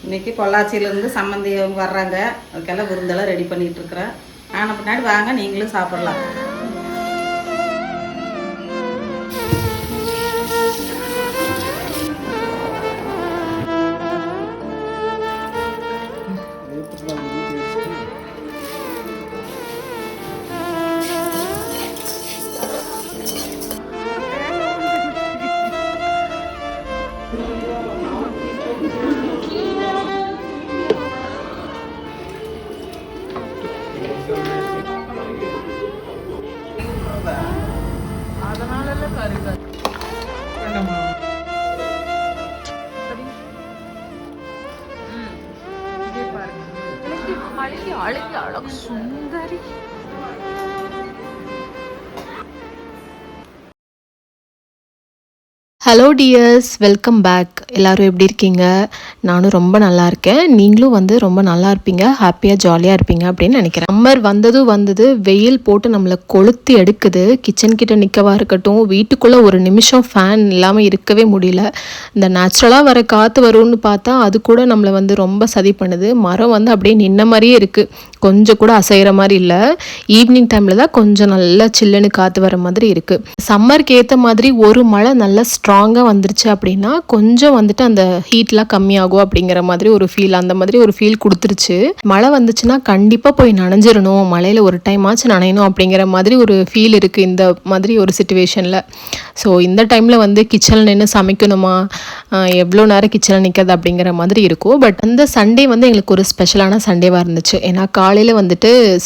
இன்றைக்கி பொள்ளாச்சியிலேருந்து சம்மந்தி அவங்க வர்றாங்க. அதுக்கெல்லாம் விருந்தெல்லாம் ரெடி பண்ணிகிட்ருக்குறேன். ஆன பின்னாடி வாங்க நீங்களும் சாப்பிட்லாம். அழகு சுந்தரி. Hello dears, welcome back. எல்லோரும் எப்படி இருக்கீங்க? நானும் ரொம்ப நல்லா இருக்கேன். நீங்களும் ரொம்ப நல்லா இருப்பீங்க, ஹாப்பியாக ஜாலியாக இருப்பீங்க அப்படின்னு நினைக்கிறேன். சம்மர் வந்தது வெயில் போட்டு நம்மளை கொளுத்தி எடுக்குது. கிச்சன் கிட்ட நிற்கவா இருக்கட்டும், வீட்டுக்குள்ளே ஒரு நிமிஷம் ஃபேன் இல்லாமல் இருக்கவே முடியல. இந்த நேச்சுரலாக வர காற்று வரும்னு பார்த்தா அது கூட நம்மளை ரொம்ப சதி பண்ணுது. மரம் அப்படியே நின்ன மாதிரியே இருக்குது, கொஞ்சம் கூட அசைகிற மாதிரி இல்லை. ஈவினிங் டைமில் தான் கொஞ்சம் நல்லா சில்லுன்னு காற்று வர மாதிரி இருக்குது. சம்மருக்கு ஏற்ற மாதிரி ஒரு மழை நல்லா ஸ்ட்ராங்காக வந்துருச்சு அப்படின்னா கொஞ்சம் அந்த ஹீட்லாம் கம்மியாகும் அப்படிங்கிற மாதிரி ஒரு ஃபீல், அந்த மாதிரி ஒரு ஃபீல் கொடுத்துருச்சு. மழை வந்துச்சுன்னா கண்டிப்பாக போய் நனைஞ்சிடணும், மழையில் ஒரு டைம் ஆச்சு நனையணும் அப்படிங்கிற மாதிரி ஒரு ஃபீல் இருக்குது இந்த மாதிரி ஒரு சிச்சுவேஷனில். ஸோ இந்த டைமில் கிச்சனில் நின்று சமைக்கணுமா, எவ்வளோ நேரம் கிச்சனில் நிற்கிறது அப்படிங்கிற மாதிரி இருக்கும். பட் அந்த சண்டே எங்களுக்கு ஒரு ஸ்பெஷலான சண்டேவாக இருந்துச்சு. ஏன்னா காலையில்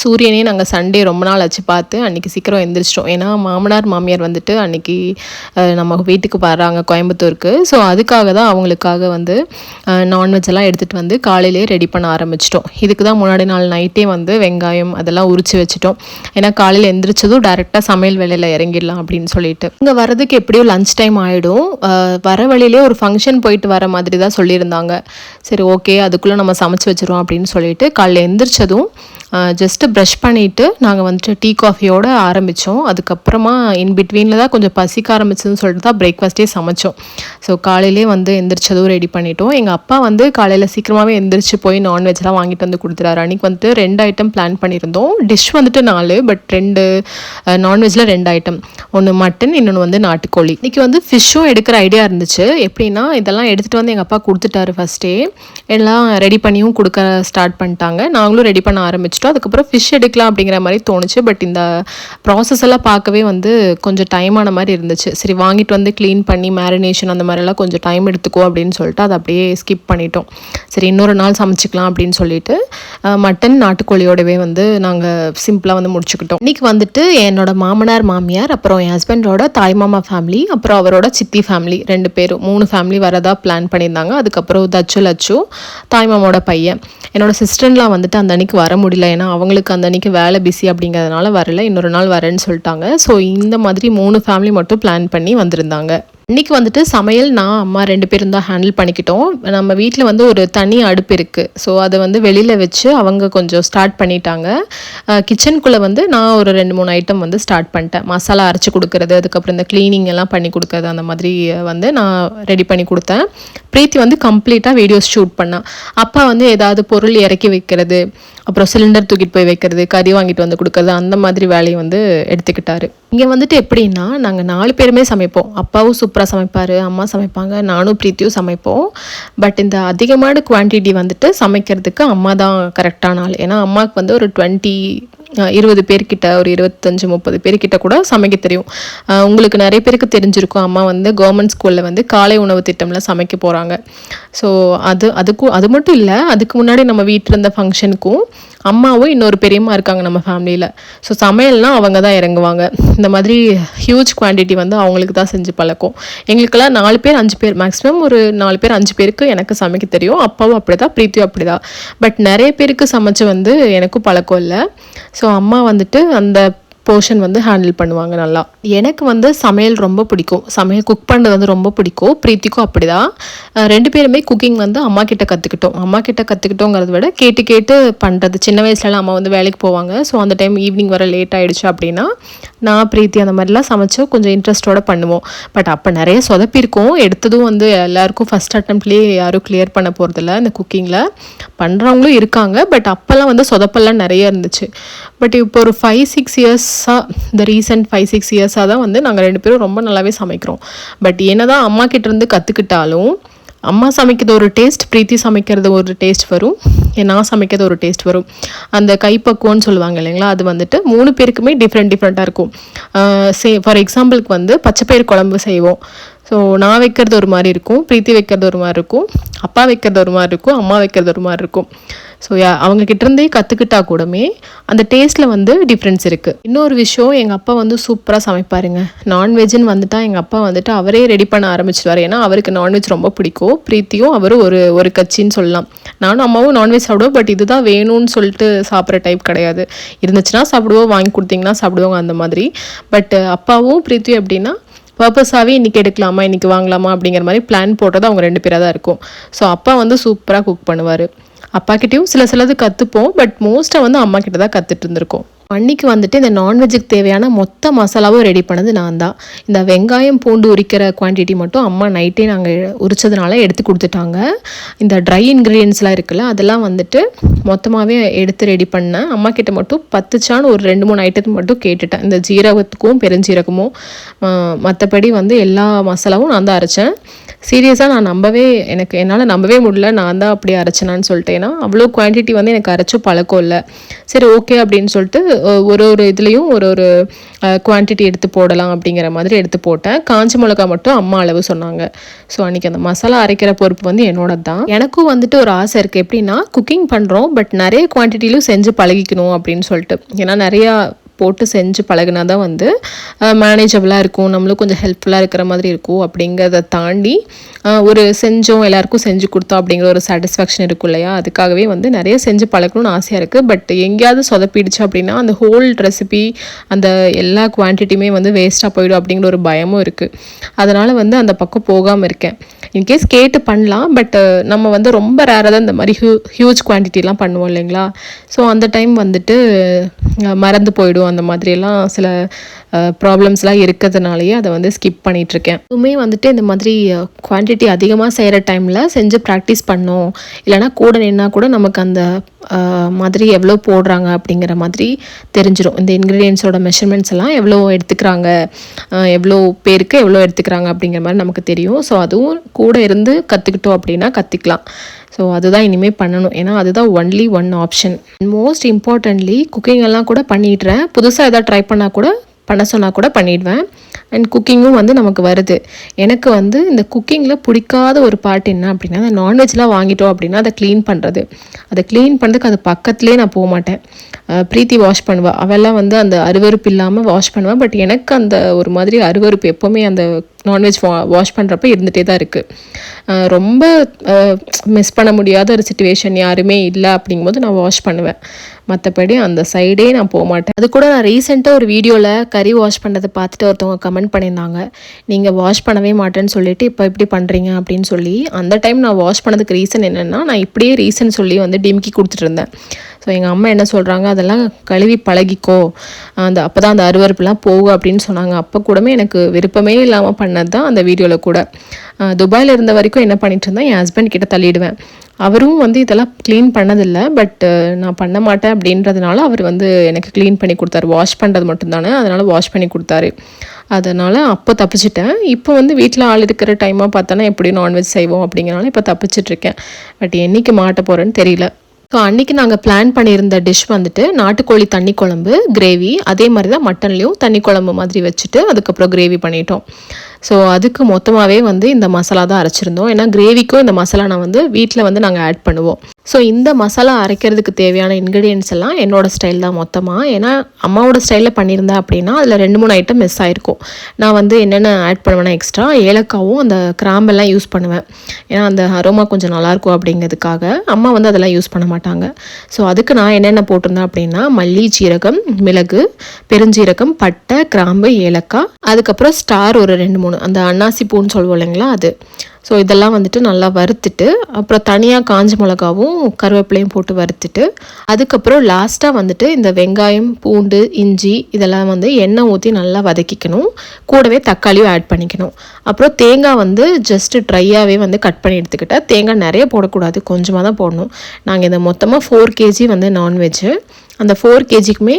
சூரியனே நாங்கள் சண்டே ரொம்ப நாள் ஆச்சு பார்த்து அன்றைக்கி சீக்கிரம் எந்திரிச்சிட்டோம். ஏன்னா மாமனார் மாமியார் அன்றைக்கி நம்ம வீட்டுக்கு வர்றாங்க கோயம்புத்தூருக்கு. ஸோ அதுக்காக தான் அவங்களுக்காக நான்வெஜ் எல்லாம் எடுத்துகிட்டு காலையிலே ரெடி பண்ண ஆரம்பிச்சிட்டோம். இதுக்கு தான் முன்னாடி நாள் நைட்டே வெங்காயம் அதெல்லாம் உரிச்சு வச்சுட்டோம். ஏன்னா காலையில் எந்திரிச்சதும் டேரெக்டாக சமையல் வேலையில் இறங்கிடலாம் அப்படின்னு சொல்லிட்டு. இங்கே வரதுக்கு எப்படியும் லஞ்ச் டைம் ஆகிடும். வர வழியிலே ஒரு ஃபங்க்ஷன் போயிட்டு வர மாதிரி தான் சொல்லியிருந்தாங்க. சரி ஓகே, அதுக்குள்ளே நம்ம சமைச்சு வச்சுருவோம் அப்படின்னு சொல்லிட்டு காலையில் எந்திரிச்சதும் ஜஸ்ட்டு ப்ரஷ் பண்ணிவிட்டு நாங்கள் டீ காஃபியோடு ஆரம்பித்தோம். அதுக்கப்புறமா இன்பிட்வீனில் தான் கொஞ்சம் பசிக்க ஆரம்பிச்சதுன்னு சொல்லிட்டு தான் பிரேக்ஃபாஸ்ட்டே சமைச்சோம். ஸோ காலையிலே எந்திரிச்சதும் ரெடி பண்ணிட்டோம். எங்கள் அப்பா காலையில் சீக்கிரமாகவே எந்திரிச்சு போய் நான்வெஜ்லாம் வாங்கிட்டு கொடுத்துறாரு. அன்றைக்கி 2 ஐட்டம் பிளான் பண்ணியிருந்தோம். டிஷ் 4, பட் 2 நான்வெஜ்ஜில் 2 ஐட்டம், ஒன்று மட்டன், இன்னொன்று நாட்டுக்கோழி. இன்றைக்கி ஃபிஷ்ஷும் எடுக்கிற ஐடியா இருந்துச்சு. எப்படின்னா இதெல்லாம் எடுத்துகிட்டு எங்கள் அப்பா கொடுத்துட்டாரு. ஃபஸ்ட்டே எல்லாம் ரெடி பண்ணியும் கொடுக்க ஸ்டார்ட் பண்ணிட்டாங்க. நாங்களும் ரெடி பண்ண ஆரம்பிச்சிட்டோம். அதுக்கப்புறம் ஃபிஷ் எடுக்கலாம் அப்படிங்கிற மாதிரி தோணுச்சு. பட் இந்த ப்ராசஸ் எல்லாம் பார்க்கவே கொஞ்சம் டைம் ஆன மாதிரி இருந்துச்சு. சரி வாங்கிட்டு க்ளீன் பண்ணி மேரினேஷன் அந்த மாதிரிலாம் கொஞ்சம் டைம் எடுத்துக்கோ அப்படின்னு சொல்லிட்டு அதை அப்படியே ஸ்கிப் பண்ணிட்டோம். சரி இன்னொரு நாள் சமைச்சிக்கலாம் அப்படின்னு சொல்லிட்டு மட்டன் நாட்டுக்கோழியோடவே நாங்கள் சிம்பிளாக முடிச்சுக்கிட்டோம். இன்றைக்கி என்னோட மாமனார் மாமியார், அப்புறம் என் ஹஸ்பண்டோட தாய்மாமா ஃபேமிலி, அப்புறம் அவரோட சித்தி ஃபேமிலி, 2 பேரும் 3 ஃபேமிலி வரதா பிளான் பண்ணியிருந்தாங்க. அதுக்கப்புறம் லச்சு தாய்மாமோட பையன். என்னோட சிஸ்டர்லாம் அந்த அன்னைக்கு வர முடியல. ஏன்னா அவங்களுக்கு அந்த அன்றைக்கி வேலை பிஸி அப்படிங்கிறதுனால வரல, இன்னொரு நாள் வரேன்னு சொல்லிட்டாங்க. ஸோ இந்த மாதிரி 3 ஃபேமிலி மட்டும் பிளான் பண்ணி வந்திருந்தாங்க. இன்றைக்கி சமையல் நான் அம்மா 2 பேரும் தான் ஹேண்டில் பண்ணிக்கிட்டோம். நம்ம வீட்டில் ஒரு தனி அடுப்பு இருக்குது. ஸோ அதை வெளியில் வச்சு அவங்க கொஞ்சம் ஸ்டார்ட் பண்ணிட்டாங்க. கிச்சனுக்குள்ளே நான் ஒரு 2-3 ஐட்டம் ஸ்டார்ட் பண்ணிட்டேன். மசாலா அரைச்சி கொடுக்குறது, அதுக்கப்புறம் இந்த க்ளீனிங் எல்லாம் பண்ணி கொடுக்குறது, அந்த மாதிரி நான் ரெடி பண்ணி கொடுத்தேன். பிரீத்தி கம்ப்ளீட்டாக வீடியோஸ் ஷூட் பண்ணான். அப்பா ஏதாவது பொருள் இறக்கி வைக்கிறது, அப்புறம் சிலிண்டர் தூக்கிட்டு போய் வைக்கிறது, கறி வாங்கிட்டு கொடுக்குறது, அந்த மாதிரி வேலையை எடுத்துக்கிட்டாரு. இங்கே எப்படின்னா நாங்கள் 4 பேருமே சமைப்போம். அப்பாவும் சூப்பராக சமைப்பார், அம்மா சமைப்பாங்க, நானும் பிரீத்தியும் சமைப்போம். பட் இந்த அதிகமான குவான்டிட்டி சமைக்கிறதுக்கு அம்மா தான் கரெக்டான ஆள். ஏன்னா அம்மாவுக்கு ஒரு 20 பேர்கிட்ட, ஒரு 25-30 பேர்கிட்ட கூட சமைக்க தெரியும். உங்களுக்கு நிறைய பேருக்கு தெரிஞ்சிருக்கும், அம்மா கவர்மெண்ட் ஸ்கூலில் காலை உணவு திட்டமில் சமைக்க போகிறாங்க. ஸோ அது மட்டும் இல்லை, அதுக்கு முன்னாடி நம்ம வீட்டில் இருந்த ஃபங்க்ஷனுக்கும் அம்மாவும் இன்னொரு பெரியம்மா இருக்காங்க நம்ம ஃபேமிலியில். ஸோ சமையல்னால் அவங்க தான் இறங்குவாங்க. இந்த மாதிரி ஹியூஜ் குவான்டிட்டி அவங்களுக்கு தான் செஞ்சு பழக்கம். எங்களுக்கெல்லாம் 4 பேர் 5 பேர், மேக்ஸிமம் ஒரு 4 பேர் 5 பேருக்கு எனக்கு சமைக்க தெரியும். அப்பாவும் அப்படி தான், பிரீத்தியும் அப்படி தான். பட் நிறைய பேருக்கு சமைச்சு எனக்கும் பழக்கம் இல்லை. ஸோ அம்மா அந்த போர்ஷன் வந்து ஹேண்டில் பண்ணுவாங்க நல்லா. எனக்கு வந்து சமையல் ரொம்ப பிடிக்கும், சமையல் குக் பண்ணுறது வந்து ரொம்ப பிடிக்கும். பிரீத்திக்கும் அப்படி தான். 2 பேருமே குக்கிங் வந்து அம்மா கிட்ட கற்றுக்கிட்டோங்கிறத விட கேட்டு கேட்டு பண்ணுறது. சின்ன வயசுலலாம் அம்மா வந்து வேலைக்கு போவாங்க. ஸோ அந்த டைம் ஈவினிங் வர லேட் ஆகிடுச்சு அப்படின்னா நான் பிரீத்தி அந்த மாதிரிலாம் சமைச்சோம் கொஞ்சம் இன்ட்ரெஸ்ட்டோடு பண்ணுவோம். பட் அப்போ நிறைய சொதப்பிருக்கோம். எடுத்ததும் வந்து எல்லாருக்கும் ஃபஸ்ட் அட்டம்ப்ட்லேயே யாரும் கிளியர் பண்ண போகிறதில்ல இந்த குக்கிங்கில். பண்ணுறவங்களும் இருக்காங்க, பட் அப்போல்லாம் வந்து சொதப்பெல்லாம் நிறைய இருந்துச்சு. பட் இப்போ ஒரு 5-6 இயர்ஸாக, இந்த ரீசெண்ட் 5-6 இயர்ஸாக தான் வந்து நாங்கள் 2 பேரும் ரொம்ப நல்லாவே சமைக்கிறோம். பட் என்ன தான் அம்மா கிட்டேருந்து கற்றுக்கிட்டாலும் அம்மா சமைக்கிறது ஒரு டேஸ்ட், பிரீத்தி சமைக்கிறது ஒரு டேஸ்ட் வரும், நான் சமைக்கிறது ஒரு டேஸ்ட் வரும். அந்த கைப்பக்குவம்னு சொல்லுவாங்க இல்லைங்களா, அது வந்துட்டு 3 பேருக்குமே டிஃப்ரெண்ட்டாக இருக்கும். ஃபார் எக்ஸாம்பிளுக்கு வந்து பச்சைப்பயிறு குழம்பு செய்வோம். ஸோ நான் வைக்கிறது ஒரு மாதிரி இருக்கும், பிரீத்தி வைக்கிறது ஒரு மாதிரி இருக்கும், அப்பா வைக்கிறது ஒரு மாதிரி இருக்கும், அம்மா வைக்கிறது ஒரு மாதிரி இருக்கும். ஸோ அவங்கக்கிட்டேருந்தே கற்றுக்கிட்டா கூடமே அந்த டேஸ்ட்டில் வந்து டிஃப்ரென்ஸ் இருக்குது. இன்னொரு விஷயம், எங்கள் அப்பா வந்து சூப்பராக சமைப்பாருங்க. நான்வெஜ்ஜுன்னு வந்துட்டால் எங்கள் அப்பா வந்துட்டு அவரே ரெடி பண்ண ஆரம்பிச்சிடுவார். ஏன்னா அவருக்கு நான்வெஜ் ரொம்ப பிடிக்கும். பிரீத்தியும் அவரும் ஒரு கட்சின்னு சொல்லலாம். நானும் அம்மாவும் நான்வெஜ் சாப்பிடுவோம், பட் இதுதான் வேணும்னு சொல்லிட்டு சாப்பிட்ற டைப் கிடையாது. இருந்துச்சுன்னா சாப்பிடுவோம், வாங்கி கொடுத்தீங்கன்னா சாப்பிடுவோங்க அந்த மாதிரி. பட் அப்பாவும் பிரீத்தியும் எப்படின்னா பர்பஸாகவே இன்றைக்கி எடுக்கலாமா இன்றைக்கி வாங்கலாமா அப்படிங்கிற மாதிரி பிளான் போட்டது அவங்க 2 பேராக தான் இருக்கும். ஸோ அப்பா வந்து சூப்பராக குக் பண்ணுவார். அப்பாக்கிட்டேயும் சிலது கற்றுப்போம், பட் மோஸ்ட்டாக வந்து அம்மா கிட்ட தான் கற்றுட்டு இருந்திருக்கோம். அன்றைக்கி வந்துட்டு இந்த நான்வெஜ்ஜுக்கு தேவையான மொத்த மசாலாவும் ரெடி பண்ணது நான் தான். இந்த வெங்காயம் பூண்டு உரிக்கிற குவான்டிட்டி மட்டும் அம்மா நைட்டே நாங்கள் உரிச்சதுனால எடுத்து கொடுத்துட்டாங்க. இந்த ட்ரை இன்க்ரீடியன்ஸ்லாம் இருக்குல்ல, அதெல்லாம் வந்துட்டு மொத்தமாகவே எடுத்து ரெடி பண்ணேன். அம்மா கிட்ட மட்டும் 10 ஒரு 2-3 ஐட்டத்துக்கு மட்டும் கேட்டுட்டேன். இந்த ஜீரகத்துக்கும் பெருஞ்சீரகமும், மற்றபடி வந்து எல்லா மசாலாவும் நான் தான் அரைச்சேன். சீரியஸாக என்னால் நம்பவே முடியல, நான் தான் அப்படியே அரைச்சேனான்னு சொல்லிட்டு. ஏன்னா அவ்வளோ குவான்டிட்டி வந்து எனக்கு அரைச்சும் பழக்கம் இல்லை. சரி ஓகே அப்படின்னு சொல்லிட்டு ஒரு இதுலேயும் ஒரு குவான்டிட்டி எடுத்து போடலாம் அப்படிங்கிற மாதிரி எடுத்து போட்டேன். காஞ்ச மிளகா மட்டும் அம்மா அளவு சொன்னாங்க. ஸோ அன்றைக்கி அந்த மசாலா அரைக்கிற பொறுப்பு வந்து என்னோட தான். எனக்கும் வந்துட்டு ஒரு ஆசை இருக்குது, எப்படின்னா குக்கிங் பண்ணுறோம் பட் நிறைய குவான்டிட்டிலும் செஞ்சு பழகிக்கணும் அப்படின்னு சொல்லிட்டு. ஏன்னா நிறையா போட்டு செஞ்சு பழகினா தான் வந்து மேனேஜபிளாக இருக்கும், நம்மளும் கொஞ்சம் ஹெல்ப்ஃபுல்லாக இருக்கிற மாதிரி இருக்கும். அப்படிங்கிறத தாண்டி ஒரு செஞ்சோம் எல்லாருக்கும் செஞ்சு கொடுத்தோம் அப்படிங்கிற ஒரு சாட்டிஸ்ஃபேக்ஷன் இருக்கும் இல்லையா, அதுக்காகவே வந்து நிறைய செஞ்சு பழகணும்னு ஆசையாக இருக்குது. பட் எங்கேயாவது சொதப்பிடுச்சு அப்படின்னா அந்த ஹோல் ரெசிபி அந்த எல்லா குவான்டிட்டியுமே வந்து வேஸ்ட்டாக போயிடும் அப்படிங்கிற ஒரு பயமும் இருக்குது. அதனால் வந்து அந்த பக்கம் போகாமல் இருக்கேன். இன்கேஸ் கேட்டு பண்ணலாம், பட் நம்ம வந்து ரொம்ப ரேராக தான் இந்த மாதிரி ஹியூஜ் குவான்டிட்டிலாம் பண்ணுவோம் இல்லைங்களா. ஸோ அந்த டைம் வந்துட்டு மறந்து போயிடும். அந்த மாதிரியெல்லாம் சில ப்ராப்ளம்ஸ்லாம் இருக்கிறதுனாலேயே அதை வந்து ஸ்கிப் பண்ணிகிட்ருக்கேன். இதுவுமே வந்துட்டு இந்த மாதிரி குவான்டிட்டி அதிகமாக செய்கிற டைமில் செஞ்சு ப்ராக்டிஸ் பண்ணோம், இல்லைனா கூட நின்னா கூட நமக்கு அந்த மாதிரி எவ்வளோ போடுறாங்க அப்படிங்கிற மாதிரி தெரிஞ்சிடும். இந்த இன்க்ரீடியன்ஸோட மெஷர்மெண்ட்ஸ் எல்லாம் எவ்வளோ எடுத்துக்கிறாங்க, எவ்வளோ பேருக்கு எவ்வளோ எடுத்துக்கிறாங்க அப்படிங்கிற மாதிரி நமக்கு தெரியும். ஸோ அதுவும் கூட இருந்து கற்றுக்கிட்டோம் அப்படின்னா கற்றுக்கலாம். ஸோ அதுதான் இனிமேல் பண்ணணும். ஏன்னா அதுதான் only one option. Most importantly cooking எல்லாம் கூட பண்ணிடுறேன். புதுசாக எதாவது ட்ரை பண்ணால் கூட பண்ண சொன்னால் கூட பண்ணிடுவேன். அண்ட் குக்கிங்கும் வந்து நமக்கு வருது. எனக்கு வந்து இந்த குக்கிங்கில் பிடிக்காத ஒரு பார்ட் என்ன அப்படின்னா, அந்த நான்வெஜ்லாம் வாங்கிட்டோம் அப்படின்னா அதை க்ளீன் பண்ணுறது. அதை க்ளீன் பண்ணுறதுக்கு அது பக்கத்துலேயே நான் போக மாட்டேன். பிரீத்தி வாஷ் பண்ணுவாள், அவெல்லாம் வந்து அந்த அருவருப்பு இல்லாமல் வாஷ் பண்ணுவேன். பட் எனக்கு அந்த ஒரு மாதிரி அருவருப்பு எப்போவுமே அந்த நான்வெஜ் வாஷ் பண்ணுறப்ப இருந்துகிட்டே தான் இருக்குது. ரொம்ப மிஸ் பண்ண முடியாத ஒரு சிச்சுவேஷன் யாருமே இல்லை அப்படிங்கும்போது நான் வாஷ் பண்ணுவேன். மற்றபடி அந்த சைடே நான் போக மாட்டேன். அது கூட நான் ரீசெண்டாக ஒரு வீடியோவில் கறி வாஷ் பண்ணுறதை பார்த்துட்டு ஒருத்தவங்க கமெண்ட் பண்ணியிருந்தாங்க, நீங்கள் வாஷ் பண்ணவே மாட்டேன்னு சொல்லிட்டு இப்போ இப்படி பண்ணுறீங்க அப்படின்னு சொல்லி. அந்த டைம் நான் வாஷ் பண்ணதுக்கு ரீசன் என்னென்னா, நான் இப்படியே ரீசன் சொல்லி வந்து டிமிக்கி கொடுத்துட்டு இருந்தேன். ஸோ எங்கள் அம்மா என்ன சொல்கிறாங்க, அதெல்லாம் கழுவி பழகிக்கோ, அப்போ தான் அந்த அருவருப்புலாம் போகும் அப்படின்னு சொன்னாங்க. அப்போ கூடமே எனக்கு விருப்பமே இல்லாமல் பண்ணது தான் அந்த வீடியோவில் கூட. துபாயில் இருந்த வரைக்கும் என்ன பண்ணிட்டு இருந்தேன், என் ஹஸ்பண்ட் கிட்ட தள்ளிடுவேன். அவரும் வந்து இதெல்லாம் க்ளீன் பண்ணதில்லை, பட் நான் பண்ண மாட்டேன் அப்படின்றதுனால அவர் வந்து எனக்கு க்ளீன் பண்ணி கொடுத்தாரு. வாஷ் பண்ணுறது மட்டும்தானே, அதனால் வாஷ் பண்ணி கொடுத்தாரு. அதனால் அப்போ தப்பிச்சிட்டேன். இப்போ வந்து வீட்டில் ஆள் இருக்கிற டைமாக பார்த்தோன்னா எப்படியும் நான்வெஜ் செய்வோம் அப்படிங்கிறனால இப்போ தப்பிச்சிட்ருக்கேன். பட் என்றைக்கு மாட்ட போகிறேன்னு தெரியல. ஸோ அன்றைக்கி நாங்கள் பிளான் பண்ணியிருந்த டிஷ் வந்துட்டு நாட்டுக்கோழி தண்ணி குழம்பு கிரேவி. அதே மாதிரி தான் மட்டன்லேயும் தண்ணி குழம்பு மாதிரி வச்சுட்டு அதுக்கப்புறம் கிரேவி பண்ணிட்டோம். ஸோ அதுக்கு மொத்தமாகவே வந்து இந்த மசாலா தான் அரைச்சிருந்தோம். ஏன்னா கிரேவிக்கும் இந்த மசாலா நான் வந்து வீட்டில் வந்து நாங்கள் ஆட் பண்ணுவோம். ஸோ இந்த மசாலா அரைக்கிறதுக்கு தேவையான இன்க்ரீடியன்ஸ் எல்லாம் என்னோடய ஸ்டைல் தான் மொத்தமாக. ஏன்னா அம்மாவோட ஸ்டைலில் பண்ணியிருந்தேன் அப்படின்னா அதில் 2-3 ஐட்டம் மிஸ் ஆகிருக்கும். நான் வந்து என்னென்ன ஆட் பண்ணுவேன்னா எக்ஸ்ட்ரா ஏலக்காவும் அந்த கிராம்பெல்லாம் யூஸ் பண்ணுவேன். ஏன்னா அந்த அரோமா கொஞ்சம் நல்லாயிருக்கும் அப்படிங்கிறதுக்காக. அம்மா வந்து அதெல்லாம் யூஸ் பண்ண மாட்டாங்க. ஸோ அதுக்கு நான் என்னென்ன போட்டிருந்தேன் அப்படின்னா மல்லி, சீரகம், மிளகு, பெருஞ்சீரகம், பட்டை, கிராம்பு, ஏலக்காய், அதுக்கப்புறம் ஸ்டார் ஒரு 2-3 அந்த அன்னாசி பூன்னு சொல்லுவோம் இல்லைங்களா அது. ஸோ இதெல்லாம் வந்துட்டு நல்லா வறுத்துட்டு அப்புறம் தனியாக காஞ்ச மிளகாவும் கருவேப்பிலையும் போட்டு வறுத்துட்டு அதுக்கப்புறம் லாஸ்ட்டாக வந்துட்டு இந்த வெங்காயம், பூண்டு, இஞ்சி இதெல்லாம் வந்து எண்ணெய் ஊற்றி நல்லா வதக்கிக்கணும். கூடவே தக்காளியும் ஆட் பண்ணிக்கணும். அப்புறம் தேங்காய் வந்து ஜஸ்ட்டு ட்ரையாகவே வந்து கட் பண்ணி எடுத்துக்கிட்டேன். தேங்காய் நிறைய போடக்கூடாது, கொஞ்சமாக தான் போடணும். நாங்கள் இந்த மொத்தமாக 4 kg வந்து நான்வெஜ்ஜு. அந்த 4 kgக்குமே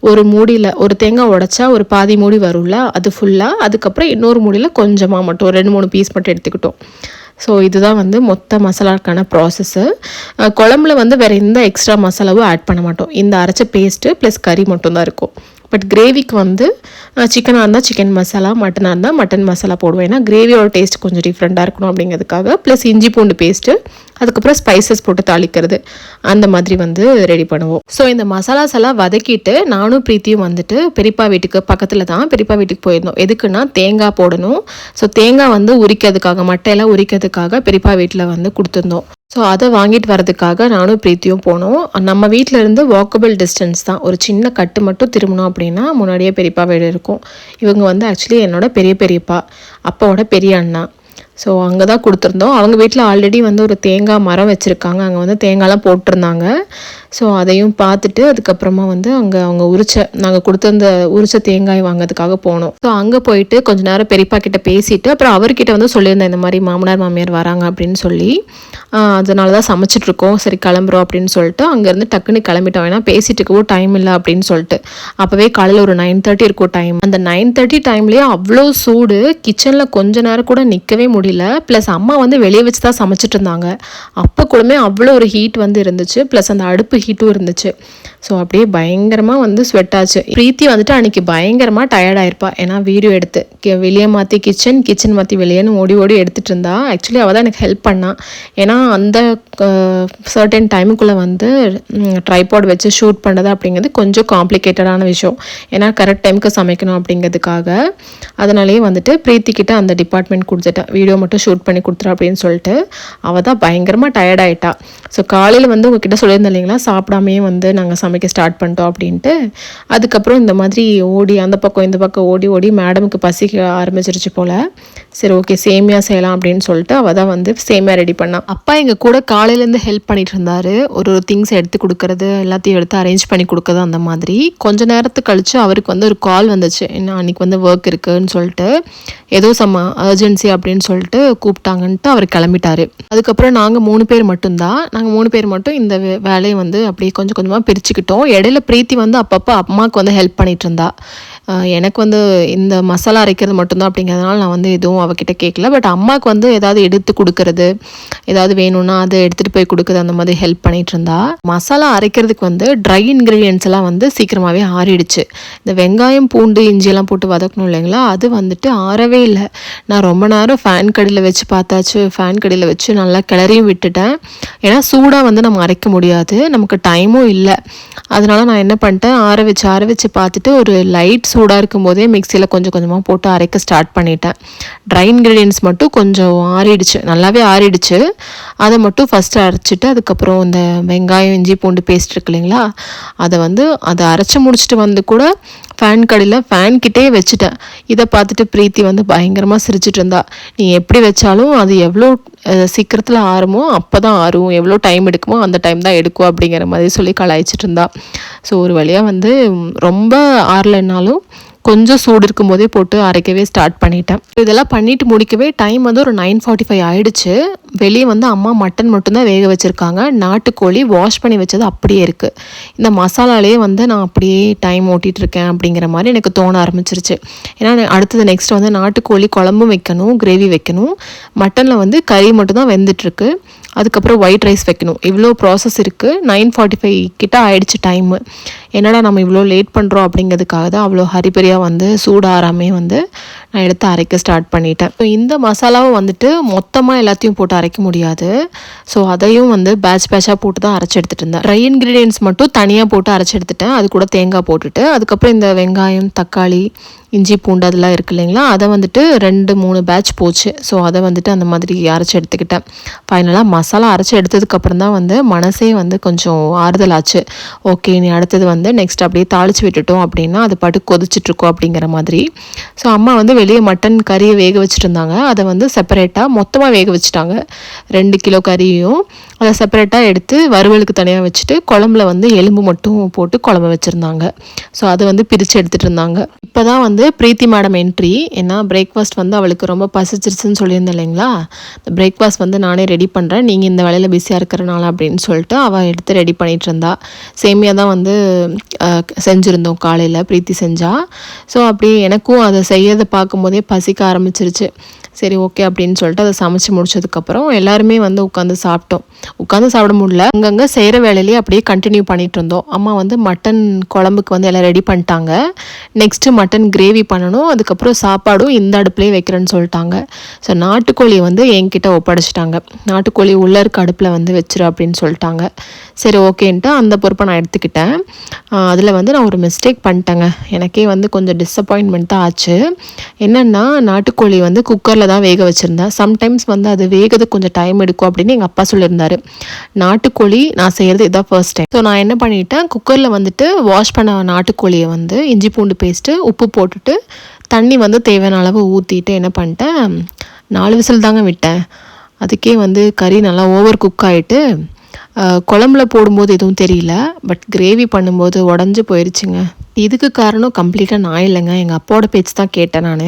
ஒரு மூடியில் ஒரு தேங்காய் உடைச்சா ஒரு பாதி மூடி வரும்ல அது ஃபுல்லாக. அதுக்கப்புறம் இன்னொரு மூடியில் கொஞ்சமாக மட்டும் ஒரு 2-3 பீஸ் மட்டும் எடுத்துக்கிட்டோம். ஸோ இதுதான் வந்து மொத்த மசாலாக்கான ப்ராசஸ்ஸு. குழம்புல வந்து வேறு எந்த எக்ஸ்ட்ரா மசாலாவும் ஆட் பண்ண மாட்டோம். இந்த அரைச்ச பேஸ்ட்டு ப்ளஸ் கறி மட்டும்தான் இருக்கும். பட் கிரேவிக்கு வந்து சிக்கனாக இருந்தால் சிக்கன் மசாலா, மட்டனாக இருந்தால் மட்டன் மசாலா போடுவேன். ஏன்னா கிரேவியோட டேஸ்ட் கொஞ்சம் டிஃப்ரெண்ட்டாக இருக்கணும் அப்படிங்கிறதுக்காக. ப்ளஸ் இஞ்சி பூண்டு பேஸ்ட்டு, அதுக்கப்புறம் ஸ்பைசஸ் போட்டு தாளிக்கிறது அந்த மாதிரி வந்து ரெடி பண்ணுவோம். ஸோ இந்த மசாலாஸ் எல்லாம் வதக்கிட்டு நானும் பிரீத்தியும் வந்துட்டு பெரியப்பா வீட்டுக்கு பக்கத்தில் தான் பெரியப்பா வீட்டுக்கு போயிருந்தோம். எதுக்குன்னா தேங்காய் போடணும். ஸோ தேங்காய் வந்து உரிக்கிறதுக்காக, மட்டையெல்லாம் உரிக்கிறதுக்காக பெரியப்பா வீட்டில் வந்து கொடுத்துருந்தோம். ஸோ அதை வாங்கிட்டு வரதுக்காக நானும் பிரீத்தியும் போனோம். நம்ம வீட்டில் இருந்து வாக்கபிள் டிஸ்டன்ஸ் தான். ஒரு சின்ன கட்டு மட்டும் திரும்பணும் அப்படின்னா முன்னாடியே பெரியப்பா வீடு இருக்கும். இவங்க வந்து ஆக்சுவலி என்னோட பெரியப்பா, அப்பாவோட பெரிய அண்ணா. ஸோ அங்கே தான் கொடுத்துருந்தோம். அவங்க வீட்டில் ஆல்ரெடி வந்து ஒரு தேங்காய் மரம் வச்சுருக்காங்க. அங்கே வந்து தேங்காய்லாம் போட்டிருந்தாங்க. ஸோ அதையும் பார்த்துட்டு அதுக்கப்புறமா வந்து அங்கே அவங்க நாங்கள் கொடுத்த அந்த உரிச்ச தேங்காய் வாங்கிறதுக்காக போனோம். ஸோ அங்கே போயிட்டு கொஞ்ச நேரம் பெரியப்பா கிட்ட பேசிட்டு அப்புறம் அவர்கிட்ட வந்து சொல்லியிருந்தேன் இந்த மாதிரி மாமனார் மாமியார் வராங்க அப்படின்னு சொல்லி. அதனால தான் சமைச்சிட்ருக்கோம், சரி கிளம்புறோம் அப்படின்னு சொல்லிட்டு அங்கேருந்து டக்குன்னு கிளம்பிட்டோம். ஏன்னா பேசிட்டு இருக்கவும் டைம் இல்லை அப்படின்னு சொல்லிட்டு. அப்போவே காலையில் ஒரு 9:30 இருக்கும் டைம். அந்த 9:30 டைம்லேயே அவ்வளோ சூடு, கிச்சனில் கொஞ்ச நேரம் கூட நிற்கவே முடியல. ப்ளஸ் அம்மா வந்து வெளியே வச்சு தான் சமைச்சிட்டு இருந்தாங்க. அப்போ கூடமே அவ்வளோ ஒரு ஹீட் வந்து இருந்துச்சு. ப்ளஸ் அந்த அடுப்பு ஹீட்டும் இருந்துச்சு. ஸோ அப்படியே பயங்கரமாக வந்து ஸ்வெட் ஆச்சு. பிரீத்தி வந்துட்டு அன்றைக்கி பயங்கரமாக டயர்டாயிருப்பா. ஏன்னா வீடியோ எடுத்து வெளியே மாற்றி கிச்சன் மாற்றி வெளியேன்னு ஓடி எடுத்துகிட்டு இருந்தா. ஆக்சுவலி அவள் தான் எனக்கு ஹெல்ப் பண்ணான். ஏன்னா அந்த சர்டன் டைமுக்குள்ளே வந்து ட்ரைபாட் வச்சு ஷூட் பண்ணுறது அப்படிங்கிறது கொஞ்சம் காம்ப்ளிகேட்டடான விஷயம். ஏன்னா கரெக்ட் டைமுக்கு சமைக்கணும் அப்படிங்கிறதுக்காக. அதனாலேயே வந்துட்டு பிரீத்திக்கிட்ட அந்த டிபார்ட்மெண்ட் கொடுத்துட்டேன். வீடியோ மட்டும் ஷூட் பண்ணி கொடுத்துரு அப்படின்னு சொல்லிட்டு. அவள் தான் பயங்கரமாக டயர்டாயிட்டா. ஸோ காலையில் வந்து உங்ககிட்ட சொல்லியிருந்தேன் இல்லைங்களா, சாப்பிடாமையே வந்து நாங்கள் சமைக்க ஸ்டார்ட் பண்ணிட்டோம் அப்படின்ட்டு. அதுக்கப்புறம் இந்த மாதிரி ஓடி அந்த பக்கம் இந்த பக்கம் ஓடி மேடமுக்கு பசிக்க ஆரம்பிச்சிருச்சு போல். சரி ஓகே சேமியா செய்யலாம் அப்படின்னு சொல்லிட்டு அவள் தான் வந்து சேமியா ரெடி பண்ணான். அப்பா எங்கள் கூட காலையிலேருந்து ஹெல்ப் பண்ணிட்டு இருந்தார். ஒரு திங்ஸ் எடுத்து கொடுக்கறது, எல்லாத்தையும் எடுத்து அரேஞ்ச் பண்ணி கொடுக்கறது அந்த மாதிரி. கொஞ்ச நேரத்துக்கு கழிச்சு அவருக்கு வந்து ஒரு கால் வந்துச்சு. என்ன அன்றைக்கி வந்து ஒர்க் இருக்குதுன்னு சொல்லிட்டு, ஏதோ சம்ம அர்ஜென்சி அப்படின்னு சொல்லிட்டு கூப்பிட்டாங்கன்ட்டு அவர் கிளம்பிட்டார். அதுக்கப்புறம் நாங்கள் 3 பேர் மட்டும்தான். நாங்கள் 3 பேர் மட்டும் இந்த வேலையை வந்து அப்படியே கொஞ்சம் கொஞ்சமாக பிரிச்சுக்கிட்டோம். இடையில பிரீத்தி வந்து அப்பப்போ அம்மாவுக்கு வந்து ஹெல்ப் பண்ணிட்டு இருந்தா. எனக்கு வந்து இந்த மசாலா அரைக்கிறது மட்டும்தான் அப்படிங்கிறதுனால நான் வந்து எதுவும் அவகிட்ட கேட்கல. பட் அம்மாவுக்கு வந்து ஏதாவது எடுத்து கொடுக்கறது, ஏதாவது வேணும்னா அதை எடுத்துகிட்டு போய் கொடுக்குறது அந்த மாதிரி ஹெல்ப் பண்ணிகிட்டு இருந்தா. மசாலா அரைக்கிறதுக்கு வந்து ட்ரை இன்க்ரீடியன்ஸ் எல்லாம் வந்து சீக்கிரமாகவே ஆறிடுச்சு. இந்த வெங்காயம், பூண்டு, இஞ்சியெல்லாம் போட்டு வதக்கணும் இல்லைங்களா, அது வந்துட்டு ஆறவே இல்லை. நான் ரொம்ப நேரம் ஃபேன் கடியில் வச்சு பார்த்தாச்சு. ஃபேன் கடியில் வச்சு நல்லா கிளறியும் விட்டுட்டேன். ஏன்னா சூடாக வந்து நம்ம அரைக்க முடியாது, நமக்கு டைமும் இல்லை. அதனால நான் என்ன பண்ணிட்டேன், ஆற வச்சு பார்த்துட்டு ஒரு லைட் சூடாக இருக்கும் போதே மிக்சியில் கொஞ்சம் கொஞ்சமாக போட்டு அரைக்க ஸ்டார்ட் பண்ணிட்டேன். ட்ரை இன்க்ரீடியன்ஸ் மட்டும் கொஞ்சம் ஆறிடுச்சு, நல்லாவே ஆறிடுச்சு. அதை மட்டும் ஃபஸ்ட்டு அரைச்சிட்டு அதுக்கப்புறம் இந்த வெங்காயம், இஞ்சி, பூண்டு பேஸ்ட் இருக்கு இல்லைங்களா, அதை அரைச்சி முடிச்சுட்டு வந்து கூட ஃபேன் கடையில் ஃபேன்கிட்டே வச்சுட்டேன். இதை பார்த்துட்டு பிரீத்தி வந்து பயங்கரமாக சிரிச்சிட்டு இருந்தா. நீ எப்படி வச்சாலும் அது எவ்வளோ சீக்கிரத்தில் ஆறுமோ அப்போ தான் ஆறும், எவ்வளோ டைம் எடுக்குமோ அந்த டைம் தான் எடுக்கும் அப்படிங்கிற மாதிரி சொல்லி கலாய்ச்சிட்டு இருந்தா. ஸோ ஒரு வழியாக வந்து ரொம்ப ஆறலைன்னாலும் கொஞ்சம் சூடு இருக்கும் போதே போட்டு அரைக்கவே ஸ்டார்ட் பண்ணிட்டேன். இதெல்லாம் பண்ணிட்டு முடிக்கவே டைம் வந்து ஒரு 9:45 ஆயிடுச்சு. வெளியே வந்து அம்மா மட்டன் மட்டும்தான் வேக வச்சுருக்காங்க. நாட்டுக்கோழி வாஷ் பண்ணி வச்சது அப்படியே இருக்குது. இந்த மசாலாலேயே வந்து நான் அப்படியே டைம் ஓட்டிகிட்ருக்கேன் அப்படிங்கிற மாதிரி எனக்கு தோண ஆரம்பிச்சிருச்சு. ஏன்னா அடுத்தது நெக்ஸ்ட் வந்து நாட்டுக்கோழி குழம்பும் வைக்கணும், கிரேவி வைக்கணும். மட்டனில் வந்து கறி மட்டும்தான் வெந்துட்டுருக்கு. அதுக்கப்புறம் ஒயிட் ரைஸ் வைக்கணும். இவ்வளோ ப்ராசஸ் இருக்குது. 9:45 கிட்ட ஆயிடுச்சு டைமு. என்னடா நம்ம இவ்வளோ லேட் பண்ணுறோம் அப்படிங்கிறதுக்காக தான் அவ்வளோ ஹரிபரியாக வந்து சூடாராமே வந்து நான் எடுத்து அரைக்க ஸ்டார்ட் பண்ணிட்டேன். ஸோ இந்த மசாலாவை வந்துட்டு மொத்தமாக எல்லாத்தையும் போட்டு அரைக்க முடியாது. ஸோ அதையும் வந்து பேட்சாக போட்டு தான் அரைச்சி எடுத்துகிட்டு இருந்தேன். ட்ரை இன்க்ரீடியன்ட்ஸ் மட்டும் தனியாக போட்டு அரைச்சி எடுத்துட்டேன். அது கூட தேங்காய் போட்டுட்டு அதுக்கப்புறம் இந்த வெங்காயம், தக்காளி, இஞ்சி, பூண்டு அதெல்லாம் இருக்குது இல்லைங்களா, அதை வந்துட்டு 2-3 பேட்ச் போச்சு. ஸோ அதை வந்துட்டு அந்த மாதிரி அரைச்சி எடுத்துக்கிட்டேன். ஃபைனலாக மசாலா அரைச்சி எடுத்ததுக்கப்புறம் தான் வந்து மனசே வந்து கொஞ்சம் ஆறுதல் ஆச்சு. ஓகே, நீ அடுத்தது வந்து நெக்ஸ்ட் அப்படியே தாளித்து விட்டுட்டோம் அப்படின்னா அது பாட்டு கொதிச்சிட்ருக்கோம் அப்படிங்கிற மாதிரி. ஸோ அம்மா வந்து வெளியே மட்டன் கறியை வேக வச்சுட்டு இருந்தாங்க. அதை வந்து செப்பரேட்டாக மொத்தமாக வேக வச்சுட்டாங்க. 2 கிலோ கறியும் அதை செப்பரேட்டாக எடுத்து வறுவலுக்கு தனியாக வச்சுட்டு குழம்புல வந்து எலும்பு மட்டும் போட்டு குழம்பு வச்சுருந்தாங்க. ஸோ அதை வந்து பிரித்து எடுத்துகிட்டு இருந்தாங்க. இப்போ தான் வந்து பிரீத்தி மேடம் என்ட்ரி. ஏன்னா பிரேக்ஃபாஸ்ட் வந்து அவளுக்கு ரொம்ப பசிச்சிருச்சுன்னு சொல்லியிருந்தேன் இல்லைங்களா, இந்த பிரேக்ஃபாஸ்ட் வந்து நானே ரெடி பண்ணுறேன், நீங்கள் இந்த வேலையில் பிஸியாக இருக்கிறனால அப்படின்னு சொல்லிட்டு அவள் எடுத்து ரெடி பண்ணிகிட்டு இருந்தா. சேமியா தான் வந்து செஞ்சுருந்தோம் காலையில், பிரீத்தி செஞ்சா. ஸோ அப்படி எனக்கும் அதை செய்யறதை பார்க்கும்போதே பசிக்க ஆரம்பிச்சிருச்சு. சரி ஓகே அப்படின்னு சொல்லிட்டு அதை சமைச்சு முடிச்சதுக்கப்புறம் எல்லாருமே வந்து உட்காந்து சாப்பிட்டோம். உட்காந்து சாப்பிட முடியல, அங்கங்கே செய்கிற வேலையிலேயே அப்படியே கண்டினியூ பண்ணிகிட்டு இருந்தோம். அம்மா வந்து மட்டன் குழம்புக்கு வந்து எல்லாம் ரெடி பண்ணிட்டாங்க. நெக்ஸ்ட்டு மட்டன் கிரேவி பண்ணணும், அதுக்கப்புறம் சாப்பாடும் இந்த அடுப்புலேயே வைக்கிறேன்னு சொல்லிட்டாங்க. ஸோ நாட்டுக்கோழியை வந்து என்கிட்ட ஒப்படைச்சிட்டாங்க. நாட்டுக்கோழி உள்ளே இருக்க அடுப்பில் வந்து வச்சிரு அப்படின்னு சொல்லிட்டாங்க. சரி ஓகேன்ட்டு அந்த பொறுப்பை நான் எடுத்துக்கிட்டேன். அதில் வந்து நான் ஒரு மிஸ்டேக் பண்ணிட்டேங்க. எனக்கே வந்து கொஞ்சம் டிஸப்பாயின்மெண்ட் தான் ஆச்சு. என்னென்னா நாட்டுக்கோழி வந்து குக்கரில் தான் வேக வச்சுருந்தேன். சம்டைம்ஸ் வந்து அது வேகிறது கொஞ்சம் டைம் எடுக்கும் அப்படின்னு எங்கள் அப்பா சொல்லியிருந்தாரு. நாட்டுக்கோழி நான் செய்கிறது இதான் ஃபர்ஸ்ட் டைம். ஸோ நான் என்ன பண்ணிட்டேன், குக்கரில் வந்துட்டு வாஷ் பண்ண நாட்டுக்கோழியை வந்து இஞ்சி பூண்டு பேஸ்ட்டு உப்பு போட்டுட்டு தண்ணி வந்து தேவையான அளவு ஊற்றிட்டு என்ன பண்ணிட்டேன், 4 விசில் தாங்க விட்டேன். அதுக்கே வந்து கறி நல்லா ஓவர் குக் ஆகிட்டு குழம்புல போடும்போது எதுவும் தெரியல, பட் கிரேவி பண்ணும்போது உடஞ்சி போயிடுச்சுங்க. இதுக்கு காரணம் கம்ப்ளீட்டாக நான் இல்லைங்க, எங்கள் அப்பாவோட பேச்சு தான் கேட்டேன் நான்.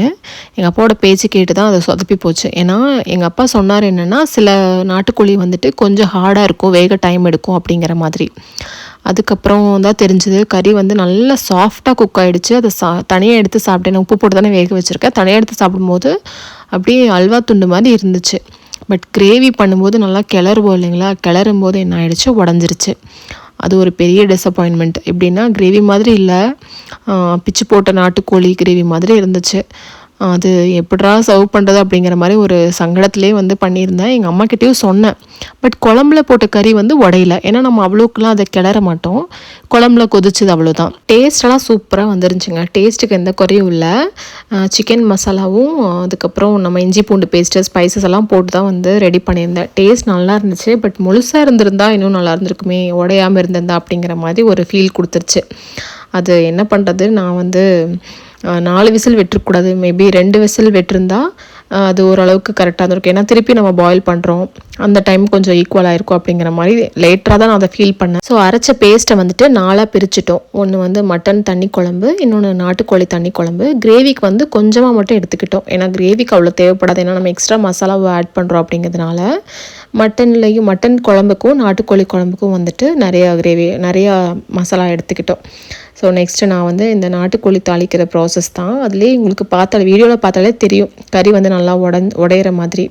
எங்கள் அப்பாவோட பேச்சு கேட்டு தான் அதை சொதப்பி போச்சு. ஏன்னா எங்கள் அப்பா சொன்னார் என்னென்னா, சில நாட்டுக்கோழி வந்துட்டு கொஞ்சம் ஹார்டாக இருக்கும், வேக டைம் எடுக்கும் அப்படிங்கிற மாதிரி. அதுக்கப்புறம் தான் தெரிஞ்சுது கறி வந்து நல்லா சாஃப்டாக குக் ஆகிடுச்சு. அதை தனியாக எடுத்து சாப்பிட்டேன். உப்பு போட்டு தானே வேக வச்சுருக்கேன். தனியாக எடுத்து சாப்பிடும்போது அப்படியே அல்வா துண்டு மாதிரி இருந்துச்சு. பட் கிரேவி பண்ணும்போது நல்லா கிளறுவோம் இல்லைங்களா, கிளறும் போது என்ன ஆகிடுச்சு, உடஞ்சிருச்சு. அது ஒரு பெரிய டிஸப்பாயின்மெண்ட். எப்படின்னா கிரேவி மாதிரி இல்லை, பிச்சு போட்ட நாட்டுக்கோழி கிரேவி மாதிரி இருந்துச்சு. அது எப்படா சர்வ் பண்ணுறது அப்படிங்கிற மாதிரி ஒரு சங்கடத்துலேயே வந்து பண்ணியிருந்தேன். எங்கள் அம்மாக்கிட்டேயும் சொன்னேன், பட் குழம்புல போட்ட கறி வந்து உடையில. ஏன்னா நம்ம அவ்வளோக்கெலாம் அதை கிளற மாட்டோம், குழம்புல கொதிச்சுது அவ்வளோதான். டேஸ்டெல்லாம் சூப்பராக வந்துருந்துச்சுங்க. டேஸ்ட்டுக்கு எந்த குறையும் இல்லை. சிக்கன் மசாலாவும் அதுக்கப்புறம் நம்ம இஞ்சி பூண்டு பேஸ்ட்டு ஸ்பைசஸ் எல்லாம் போட்டு தான் வந்து ரெடி பண்ணியிருந்தேன். டேஸ்ட் நல்லா இருந்துச்சு. பட் முழுசாக இருந்திருந்தா இன்னும் நல்லா இருந்திருக்குமே, உடையாமல் இருந்திருந்தா அப்படிங்கிற மாதிரி ஒரு ஃபீல் கொடுத்துருச்சு. அது என்ன பண்ணுறது, நான் வந்து 4 விசில் விட்டுருக்கூடாது, மேபி 2 விசில் விட்டுருந்தா அது ஓரளவுக்கு கரெக்டாக இருந்திருக்கும். ஏன்னா திருப்பி நம்ம பாயில் பண்ணுறோம், அந்த டைம் கொஞ்சம் ஈக்குவலாக இருக்கும் அப்படிங்கிற மாதிரி லேட்டராக தான் நான் அதை ஃபீல் பண்ணேன். ஸோ அரைச்ச பேஸ்ட்டை வந்துட்டு 4ஆக பிரிச்சுட்டோம். ஒன்று வந்து மட்டன் தண்ணி குழம்பு, இன்னொன்று நாட்டுக்கோழி தண்ணி குழம்பு. கிரேவிக்கு வந்து கொஞ்சமாக மட்டும் எடுத்துக்கிட்டோம், ஏன்னா கிரேவிக்கு அவ்வளோ தேவைப்படாது, ஏன்னா நம்ம எக்ஸ்ட்ரா மசாலாவை ஆட் பண்ணுறோம் அப்படிங்கிறதுனால. மட்டன் குழம்புக்கும் நாட்டுக்கோழி குழம்புக்கும் வந்துட்டு நிறையா மசாலா எடுத்துக்கிட்டோம். ஸோ நெக்ஸ்ட்டு நான் வந்து இந்த நாட்டுக்கோழி தாளிக்கிற ப்ராசஸ் தான். அதுலேயே உங்களுக்கு வீடியோவில் பார்த்தாலே தெரியும் கறி வந்து நல்லா உடையிற மாதிரி.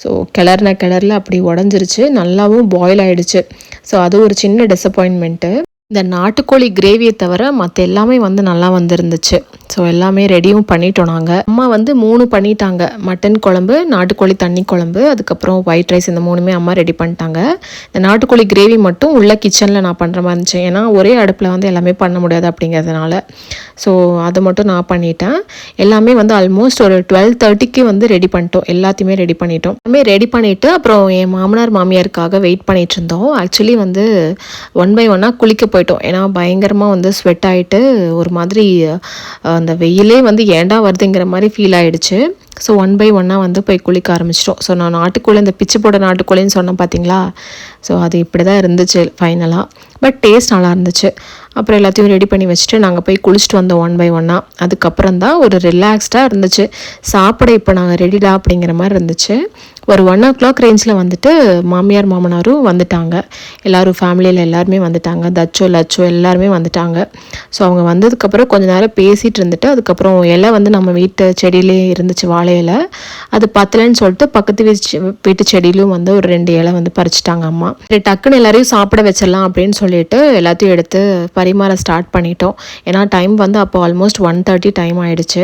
ஸோ கிளறில் அப்படி உடஞ்சிருச்சு, நல்லாவும் பாயில் ஆகிடுச்சு. ஸோ அது ஒரு சின்ன டிஸப்பாயின்மெண்ட்டு. இந்த நாட்டுக்கோழி கிரேவியை தவிர மற்ற எல்லாமே வந்து நல்லா வந்துருந்துச்சு. ஸோ எல்லாமே ரெடியும் பண்ணிட்டோம் நாங்கள். அம்மா வந்து 3 பண்ணிட்டாங்க, மட்டன் குழம்பு, நாட்டுக்கோழி தண்ணி குழம்பு, அதுக்கப்புறம் ஒயிட் ரைஸ். இந்த 3மே அம்மா ரெடி பண்ணிட்டாங்க. இந்த நாட்டுக்கோழி கிரேவி மட்டும் உள்ள கிச்சனில் நான் பண்ணுற மாதிரி இருந்துச்சு, ஏன்னா ஒரே அடுப்பில் வந்து எல்லாமே பண்ண முடியாது அப்படிங்கிறதுனால. ஸோ அதை மட்டும் நான் பண்ணிட்டேன். எல்லாமே வந்து ஆல்மோஸ்ட் ஒரு 12:30க்கு வந்து ரெடி பண்ணிட்டோம், எல்லாத்தையுமே ரெடி பண்ணிட்டோம். எல்லாமே ரெடி பண்ணிவிட்டு அப்புறம் என் மாமனார் மாமியாருக்காக வெயிட் பண்ணிகிட்டு இருந்தோம். ஆக்சுவலி வந்து 1 by 1 குளிக்க போயிட்டோம், ஏன்னா பயங்கரமாக வந்து ஸ்வெட் ஆகிட்டு ஒரு மாதிரி அந்த வெயிலே வந்து ஏண்டா வருதுங்கிற மாதிரி ஃபீல் ஆகிடுச்சு. ஸோ 1 by 1 வந்து போய் குளிக்க ஆரம்பிச்சிட்டோம். ஸோ நான் நாட்டுக்கோழி, இந்த பிச்சு போட நாட்டுக்கோழின்னு சொன்னேன் பார்த்தீங்களா, ஸோ அது இப்படி தான் இருந்துச்சு ஃபைனலாக. பட் டேஸ்ட் நல்லா இருந்துச்சு. அப்புறம் எல்லாத்தையும் ரெடி பண்ணி வச்சுட்டு நாங்கள் போய் குளிச்சுட்டு வந்தோம் 1 by 1. அதுக்கப்புறம் தான் ஒரு ரிலாக்ஸ்டாக இருந்துச்சு. சாப்பிட இப்போ நாங்கள் ரெடிடா அப்படிங்கிற மாதிரி இருந்துச்சு. ஒரு 1 o'clock ரேஞ்சில் வந்துட்டு மாமியார் மாமனாரும் வந்துட்டாங்க. எல்லோரும் ஃபேமிலியில் எல்லாருமே வந்துட்டாங்க. தச்சோ லச்சோ எல்லாருமே வந்துட்டாங்க. ஸோ அவங்க வந்ததுக்கப்புறம் கொஞ்ச நேரம் பேசிகிட்டு இருந்துட்டு அதுக்கப்புறம் இலை வந்து நம்ம வீட்டு செடியிலே இருந்துச்சு, வாழை இலை. அது பத்தலைன்னு சொல்லிட்டு பக்கத்து வீட்டு செடியிலும் வந்து ஒரு 2 இலை வந்து பறிச்சிட்டாங்க அம்மா. டக்குன்னு எல்லாரையும் சாப்பிட வச்சிடலாம் அப்படின்னு சொல்லிட்டு எல்லாத்தையும் எடுத்து பரிமாற ஸ்டார்ட் பண்ணிட்டோம். ஏன்னா டைம் வந்து அப்போ ஆல்மோஸ்ட் 1:30 டைம் ஆயிடுச்சு.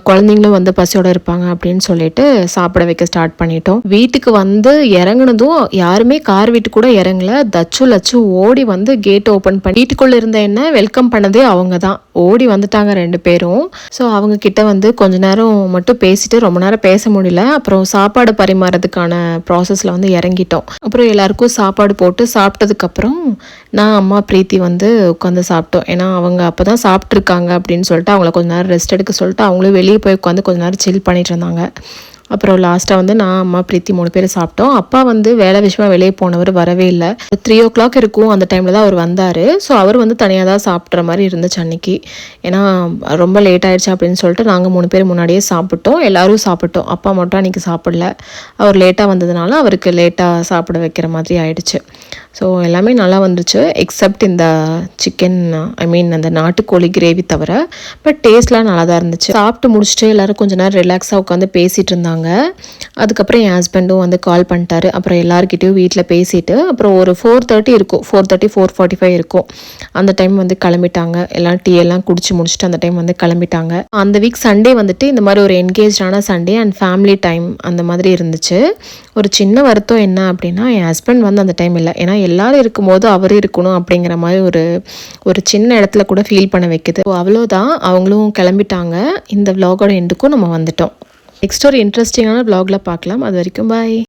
குழந்தைங்களும் வந்து பசியோடு இருப்பாங்க அப்படின்னு சொல்லிட்டு சாப்பிட வைக்க ஸ்டார்ட் பண்ணிட்டோம். வீட்டுக்கு வந்து இறங்குனதும் யாருமே கார் வீட்டு கூட இறங்கல. தச்சு லச்சு ஓடி வந்து கேட் ஓப்பன் பண்ணி வீட்டுக்குள்ளே இருந்த என்ன வெல்கம் பண்ணதே அவங்க தான். ஓடி வந்துட்டாங்க 2 பேரும். ஸோ அவங்க கிட்ட வந்து கொஞ்ச நேரம் மட்டும் பேசிட்டு ரொம்ப நேரம் பேச முடியல. அப்புறம் சாப்பாடு பரிமாறதுக்கான ப்ராசஸில் வந்து இறங்கிட்டோம். அப்புறம் எல்லாருக்கும் சாப்பாடு போட்டு சாப்பிட்டதுக்கப்புறம் நான் அம்மா பிரீத்தி வந்து உட்காந்து சாப்பிட்டோம். ஏன்னா அவங்க அப்போ தான் சாப்பிட்ருக்காங்க அப்படின்னு சொல்லிட்டு அவங்கள கொஞ்ச நேரம் ரெஸ்ட் எடுக்க சொல்லிட்டு அவங்களும் வெளியே போய் உட்காந்து கொஞ்ச நேரம் சில் பண்ணிட்டு இருந்தாங்க. அப்புறம் லாஸ்ட்டாக வந்து நான் அம்மா பிரீத்தி 3 பேர் சாப்பிட்டோம். அப்பா வந்து வேலை விஷயமா வெளியே போனவர் வரவே இல்லை. 3 o'clock இருக்கும், அந்த டைமில் தான் அவர் வந்தார். ஸோ அவர் வந்து தனியாக தான் சாப்பிட்ற மாதிரி இருந்துச்சு அன்றைக்கி. ஏன்னா ரொம்ப லேட் ஆகிடுச்சு அப்படின்னு சொல்லிட்டு நாங்கள் 3 பேர் முன்னாடியே சாப்பிட்டோம். எல்லோரும் சாப்பிட்டோம். அப்பா மட்டும் அன்றைக்கி சாப்பிடல. அவர் லேட்டாக வந்ததுனால அவருக்கு லேட்டாக சாப்பிட வைக்கிற மாதிரி ஆயிடுச்சு. ஸோ எல்லாமே நல்லா வந்துச்சு எக்ஸப்ட் இந்த சிக்கன், அந்த நாட்டுக்கோழி கிரேவி தவிர. பட் டேஸ்ட்லாம் நல்லா தான் இருந்துச்சு. சாப்பிட்டு முடிச்சுட்டு எல்லோரும் கொஞ்சம் நேரம் ரிலாக்ஸாக உட்காந்து பேசிகிட்டு இருந்தாங்க. அதுக்கப்புறம் என் ஹஸ்பண்டும் வந்து கால் பண்ணிட்டாரு. அப்புறம் எல்லாருக்கிட்டையும் வீட்டில் பேசிட்டு அப்புறம் ஒரு 4:30 இருக்கும், 4:30 4:45 இருக்கும். அந்த டைம் வந்து கிளம்பிட்டாங்க. எல்லாம் டீ எல்லாம் குடிச்சு முடிச்சுட்டு அந்த டைம் வந்து கிளம்பிட்டாங்க. அந்த வீக் சண்டே வந்துட்டு இந்த மாதிரி ஒரு என்கேஜான சண்டே அண்ட் ஃபேமிலி டைம் அந்த மாதிரி இருந்துச்சு. ஒரு சின்ன வருத்தம் என்ன அப்படின்னா என் ஹஸ்பண்ட் வந்து அந்த டைம் இல்லை. ஏன்னா எல்லாரும் இருக்கும்போது அவர் இருக்கணும் அப்படிங்கிற மாதிரி ஒரு சின்ன இடத்துல கூட ஃபீல் பண்ண வைக்குது. அவ்வளோதான், அவங்களும் கிளம்பிட்டாங்க. இந்த விலாகோட எண்டுக்கும் நம்ம வந்துட்டோம். நெக்ஸ்ட் ஒரு இன்ட்ரெஸ்டிங்கான விலாகில் பார்க்கலாம். அது வரைக்கும் பாய்.